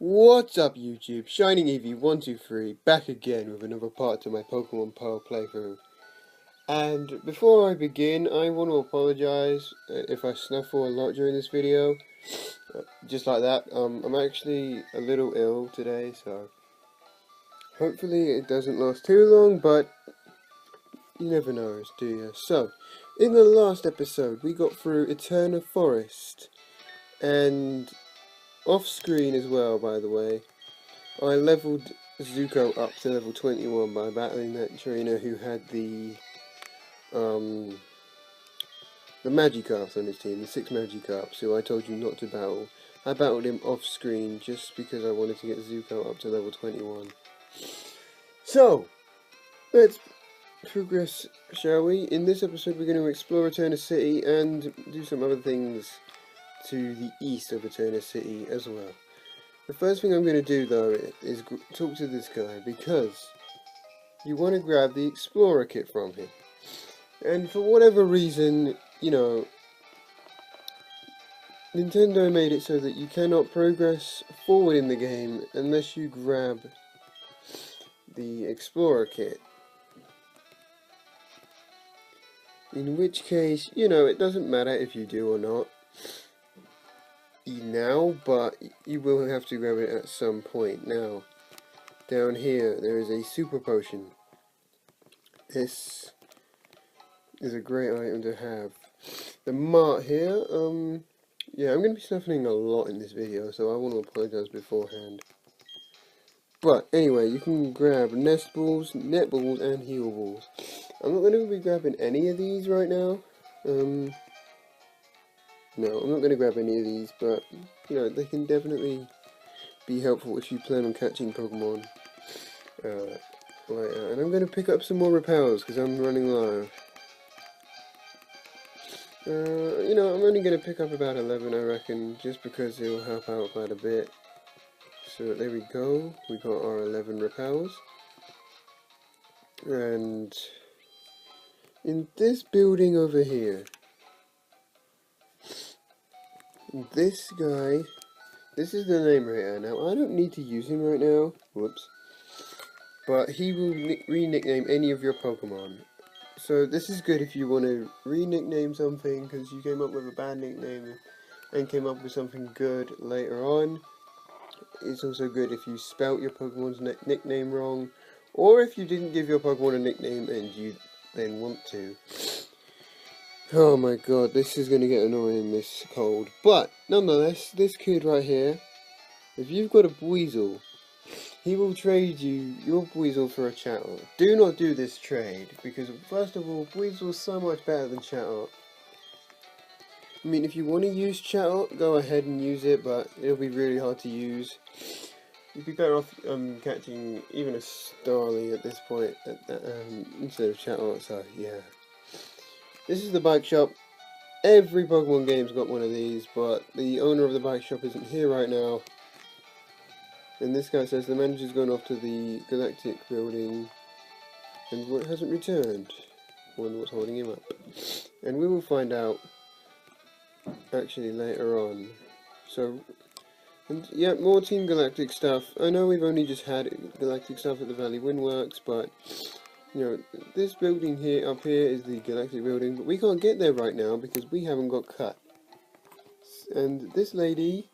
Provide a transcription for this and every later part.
What's up YouTube, Shining Eevee123 back again with another part to my Pokémon Pearl playthrough. And before I begin, I want to apologise if I snuffle a lot during this video. Just like that, I'm actually a little ill today, so hopefully it doesn't last too long, but you never know, do you? So, in the last episode we got through Eterna Forest, and off screen as well, by the way, I leveled Zuko up to level 21 by battling that trainer who had the Magikarps on his team, the 6 Magikarps, who I told you not to battle. I battled him off screen just because I wanted to get Zuko up to level 21. So, let's progress, shall we? In this episode we're going to explore Eterna City and do some other things to the east of Eterna City as well. The first thing I'm going to do though is talk to this guy, because you want to grab the Explorer kit from him. And for whatever reason, you know, Nintendo made it so that you cannot progress forward in the game unless you grab the Explorer kit. In which case, you know, it doesn't matter if you do or not now, but you will have to grab it at some point. Now, down here there is a super potion. This is a great item to have. The mart here, yeah, I'm going to be snuffling a lot in this video, so I want to apologise beforehand. But anyway, you can grab nest balls, net balls, and heal balls. I'm not going to be grabbing any of these right now. No, I'm not going to grab any of these, but, you know, they can definitely be helpful if you plan on catching Pokemon later. And I'm going to pick up some more repels, because I'm running low. You know, I'm only going to pick up about 11, I reckon, just because it will help out quite a bit. So there we go, we got our 11 repels. And in this building over here, this guy, this is the name right here. Now, I don't need to use him right now, whoops, but he will re-nickname any of your Pokemon. So this is good if you want to re-nickname something because you came up with a bad nickname and came up with something good later on. It's also good if you spelt your Pokemon's nickname wrong, or if you didn't give your Pokemon a nickname and you then want to. Oh my god, this is going to get annoying this cold. But, nonetheless, this kid right here, if you've got a Weasel, he will trade you your Weasel for a Chatot. Do not do this trade, because first of all, Weasel is so much better than Chatot. I mean, if you want to use Chatot, go ahead and use it, but it'll be really hard to use. You'd be better off catching even a Starly at this point instead of Chatot, so yeah. This is the bike shop. Every Pokemon game's got one of these, but the owner of the bike shop isn't here right now. And this guy says the manager's gone off to the Galactic building and hasn't returned. Wonder what's holding him up. And we will find out actually later on. So, and yeah, more Team Galactic stuff. I know we've only just had Galactic stuff at the Valley Windworks, but you know, this building here, up here, is the Galactic building, but we can't get there right now because we haven't got cut. And this lady,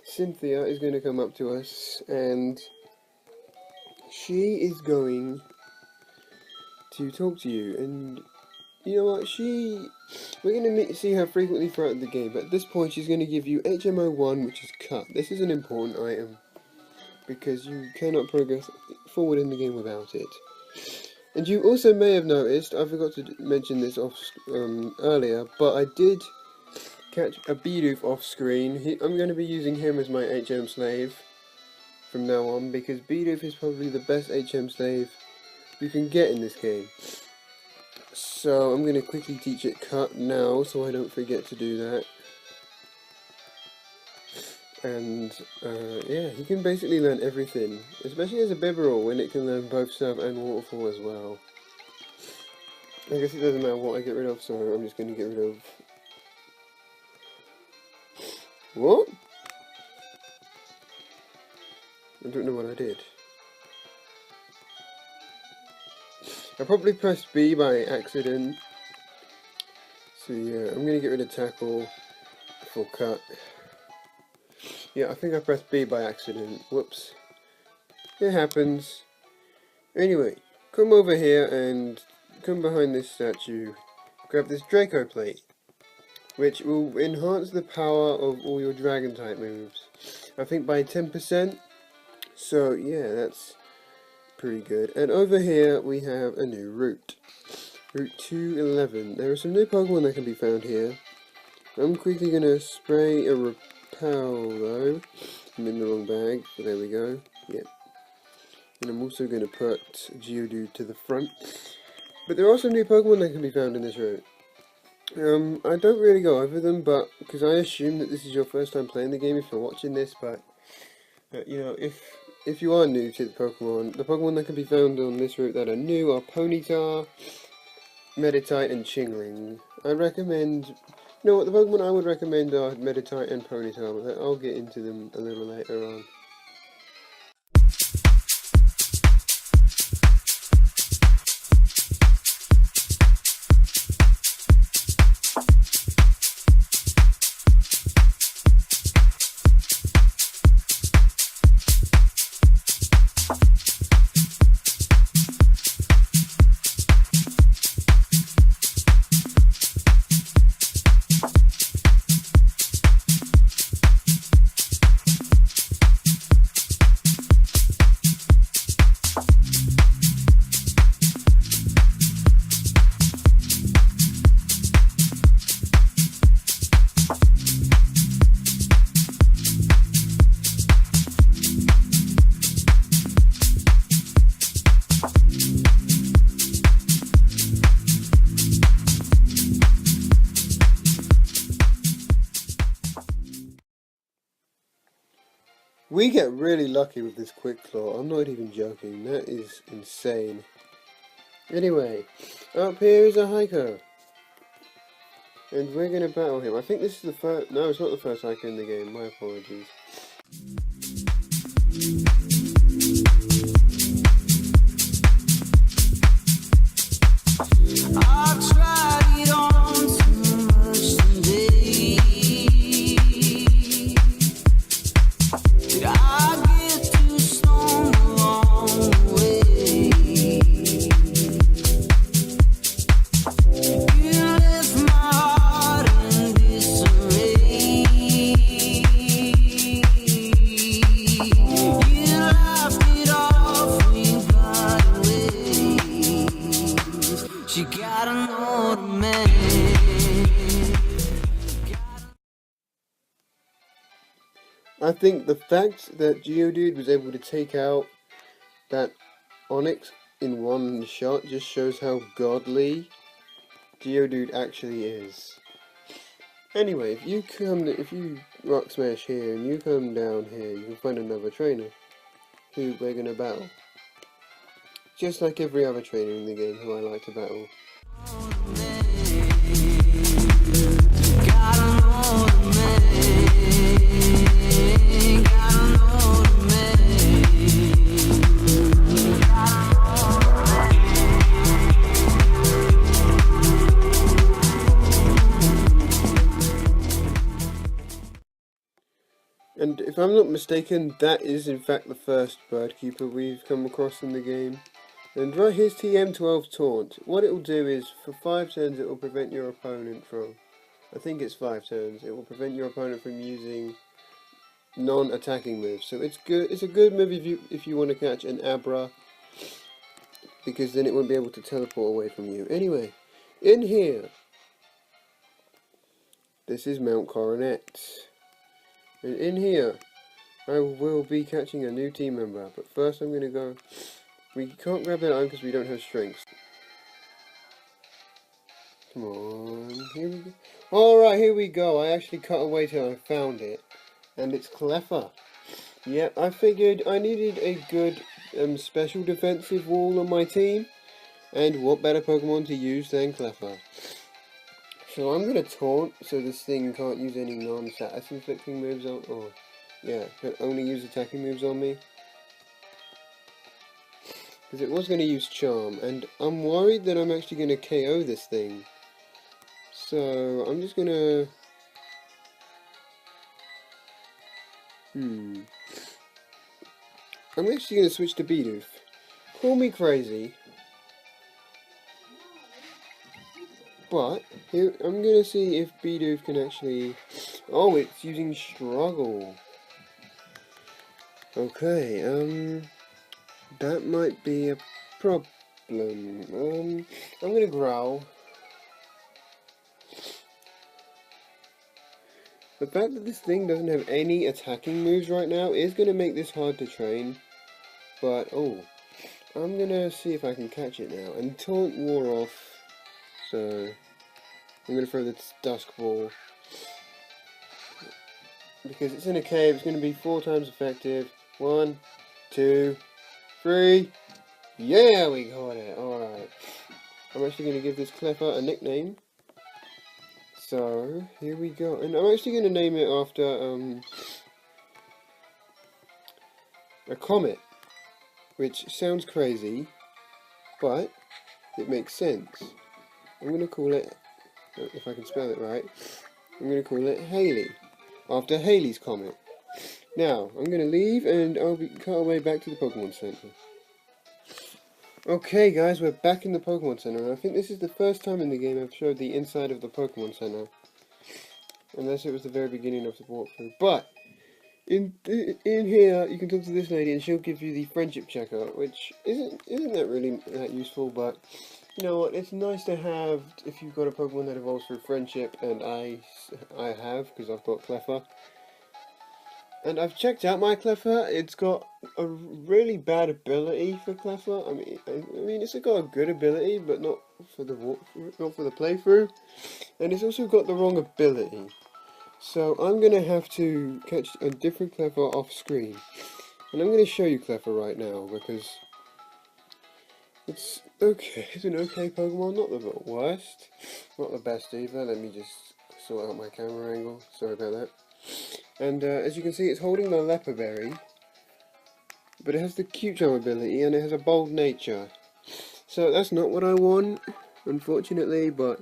Cynthia, is going to come up to us, and she is going to talk to you. And you know what? We're going to see her frequently throughout the game, but at this point, she's going to give you HMO1, which is cut. This is an important item because you cannot progress forward in the game without it. And you also may have noticed, I forgot to mention this earlier, but I did catch a Bidoof off screen. I'm going to be using him as my HM slave from now on, because Bidoof is probably the best HM slave you can get in this game. So I'm going to quickly teach it cut now, so I don't forget to do that. And yeah, he can basically learn everything, especially as a Bibarel, when it can learn both Surf and Waterfall as well. I guess it doesn't matter what I get rid of, so I'm just going to get rid of... What? I don't know what I did. I probably pressed B by accident. So yeah, I'm gonna get rid of tackle for cut. Yeah, I think I pressed B by accident. Whoops. It happens. Anyway, come over here and come behind this statue. Grab this Draco plate, which will enhance the power of all your dragon type moves. I think by 10%. So yeah, that's pretty good. And over here we have a new route. Route 211. There are some new Pokemon that can be found here. I'm quickly going to spray a repel though. I'm in the wrong bag, so there we go. Yep. And I'm also going to put Geodude to the front. But there are some new Pokemon that can be found in this route. I don't really go over them, but because I assume that this is your first time playing the game if you're watching this, but you know, if you are new to the Pokemon that can be found on this route that are new are Ponyta, Meditite, and Chingling. I recommend, you know what, the Pokemon I would recommend are Meditite and Ponyta, but I'll get into them a little later on. We get really lucky with this Quick Claw, I'm not even joking, that is insane. Anyway, up here is a hiker. And we're going to battle him. I think this is the first, no, it's not the first hiker in the game, my apologies. I think the fact that Geodude was able to take out that Onix in one shot just shows how godly Geodude actually is. Anyway, if you rock smash here and you come down here, you can find another trainer who we're gonna battle. Just like every other trainer in the game who I like to battle. And if I'm not mistaken, that is in fact the first bird keeper we've come across in the game. And right here's TM12 Taunt. What it will do is, for 5 turns it will prevent your opponent from, I think it's 5 turns, it will prevent your opponent from using non-attacking moves. So it's good. It's a good move if you want to catch an Abra, because then it won't be able to teleport away from you. Anyway, in here, this is Mount Coronet. And in here, I will be catching a new team member. But first I'm going to go... We can't grab that item because we don't have strength. Come on, here we go. Alright, here we go. I actually cut away till I found it. And it's Cleffa. Yep, I figured I needed a good special defensive wall on my team. And what better Pokemon to use than Cleffa? So I'm going to taunt, so this thing can't use any non-status inflicting moves on, or, yeah, can only use attacking moves on me. because it was going to use Charm, and I'm worried that I'm actually going to KO this thing. So I'm just going to... I'm actually going to switch to Bidoof. Call me crazy, but here I'm going to see if Bidoof can actually... Oh, it's using Struggle. Okay, that might be a problem. I'm going to Growl. The fact that this thing doesn't have any attacking moves right now is going to make this hard to train. But, oh, I'm going to see if I can catch it now. And Taunt wore off, so I'm going to throw this Dusk Ball. Because it's in a cave, it's going to be 4 times effective. 1, 2, 3. Yeah, we got it. Alright. I'm actually going to give this Cleffa a nickname. So, here we go. And I'm actually going to name it after a comet. Which sounds crazy, but it makes sense. I'm going to call it, if I can spell it right, I'm going to call it Haley, after Haley's Comet. Now, I'm going to leave and I'll be cut away back to the Pokemon Center. Okay guys, we're back in the Pokemon Center, and I think this is the first time in the game I've showed the inside of the Pokemon Center. Unless it was the very beginning of the walkthrough. But, in here, you can talk to this lady and she'll give you the friendship checker, which isn't that really that useful, but you know what, it's nice to have if you've got a Pokemon that evolves through friendship, and I have, because I've got Cleffa. And I've checked out my Cleffa. It's got a really bad ability for Cleffa. I mean, it's got a good ability, but not for the playthrough. And it's also got the wrong ability. So I'm gonna have to catch a different Cleffa off screen, and I'm gonna show you Cleffa right now because it's okay. It's an okay Pokemon, not the worst, not the best either. Let me just sort out my camera angle. Sorry about that. And as you can see, it's holding the Leopard Berry, but it has the Cute Charm ability and it has a bold nature. So that's not what I want, unfortunately. But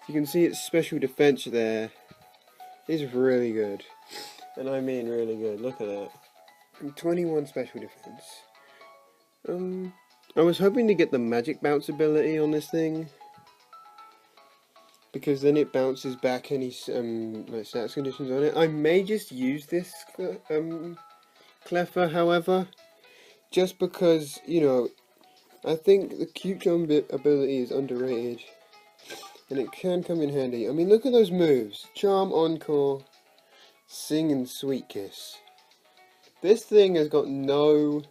you can see its special defense there is really good, and I mean really good. Look at that, 21 special defense. I was hoping to get the Magic Bounce ability on this thing, because then it bounces back any like stats conditions on it. I may just use this Cleffa, however, just because, you know, I think the Cute Charm ability is underrated, and it can come in handy. I mean, look at those moves: Charm, Encore, Sing, and Sweet Kiss. This thing has got no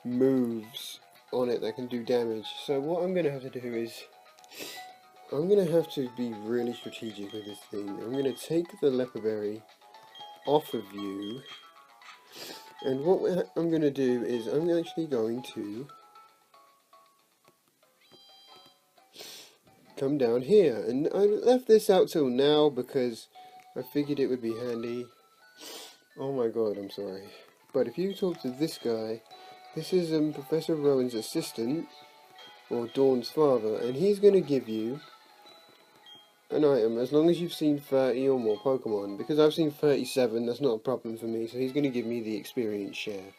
moves on it that can do damage. So what I'm going to have to do is, I'm going to have to be really strategic with this thing. I'm going to take the Leopard Berry off of you, and what I'm going to do is I'm actually going to come down here, and I left this out till now because I figured it would be handy. Oh my god, I'm sorry. But if you talk to this guy, this is Professor Rowan's assistant, or Dawn's father, and he's going to give you an item as long as you've seen 30 or more Pokemon. Because I've seen 37, that's not a problem for me, so he's going to give me the experience share.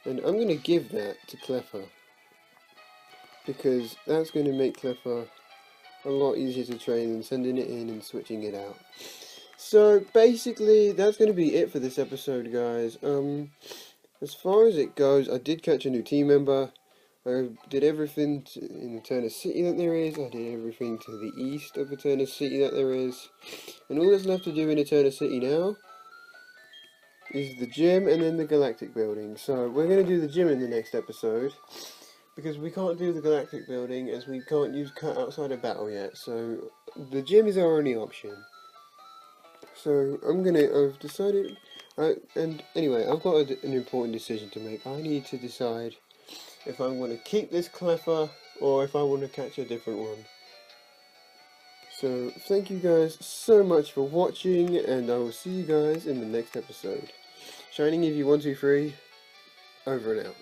And I'm going to give that to Cleffa, because that's going to make Cleffa a lot easier to train than sending it in and switching it out. So basically, that's going to be it for this episode, guys. As far as it goes, I did catch a new team member. I did everything in Eterna City that there is. I did everything to the east of Eterna City that there is. And all that's left to do in Eterna City now is the gym and then the Galactic Building. So we're going to do the gym in the next episode, because we can't do the Galactic Building as we can't use Cut outside of battle yet. So the gym is our only option. So I've decided, and anyway, I've got an important decision to make. I need to decide if I want to keep this Cleffa or if I want to catch a different one. So thank you guys so much for watching, and I will see you guys in the next episode. Shining Eevee 123, over and out.